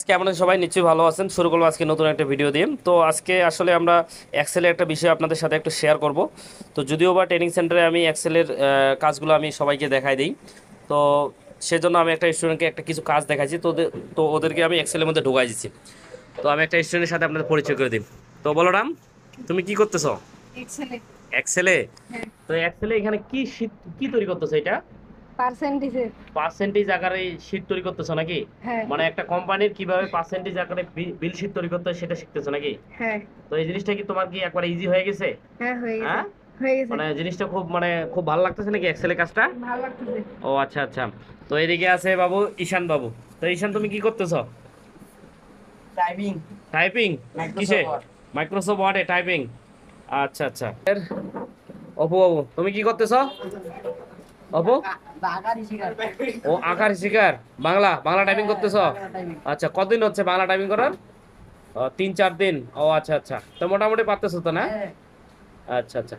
কেমন আছেন সবাই? নিশ্চয়ই ভালো আছেন। শুরু করবো আজকে নতুন একটা ভিডিও দিয়ে। তো আজকে আসলে আমরা এক্সেলের একটা বিষয় আপনাদের সাথে একটু শেয়ার করব। তো যদিও বা ট্রেনিং সেন্টারে আমি এক্সেলের কাজগুলো আমি সবাইকে দেখাই দিই। তো সেজন্য আমি একটা স্টুডেন্টকে একটা কিছু কাজ দেখাইছি। তো ওদেরকে আমি এক্সেলের মধ্যে ঢুকাই দিচ্ছি। তো আমি একটা স্টুডেন্টের সাথে আপনাদের পরিচয় করে দিই। তো বলো রাম, তুমি কি করতেছো এক্সেলে। এক্সেলে? হ্যাঁ। তো এক্সেলে এখানে কি শীট কি তৈরি করতেছো? এটা পার্সেন্টেজের। পার্সেন্টেজ আকারে শীট তৈরি করতেছো নাকি? হ্যাঁ। মানে একটা কোম্পানির কিভাবে পার্সেন্টেজ আকারে বিল শীট তৈরি করতে হয় সেটা শিখতেছো নাকি? হ্যাঁ। তো এই জিনিসটা কি তোমার কি একবার ইজি হয়ে গেছে? হ্যাঁ, হয়ে গেছে। হ্যাঁ, হয়ে গেছে। মানে জিনিসটা খুব খুব ভালো লাগতেছে নাকি এক্সেলের কাজটা? ভালো লাগতেছে। ও আচ্ছা আচ্ছা। তো এদিকে আছে বাবু, ঈশান বাবু। তো ঈশান, তুমি কি করতেছো? টাইপিং। টাইপিং? কিসে? Microsoft Word. মাইক্রোসফট ওয়ার্ডে টাইপিং? আচ্ছা আচ্ছা। অপু বাবু, তুমি কি করতেছো? অপু? আকারই শিকার। ও আঁকার শিকার। বাংলা বাংলা টাইপিং হ্যাঁ, করতেছো? বাংলা টাইপিং। আচ্ছা, কতদিন হচ্ছে বাংলা টাইপিং করার? 3-4 দিন। ও আচ্ছা আচ্ছা, তো মোটামুটি পারতেছো তো না? হ্যাঁ। আচ্ছা আচ্ছা।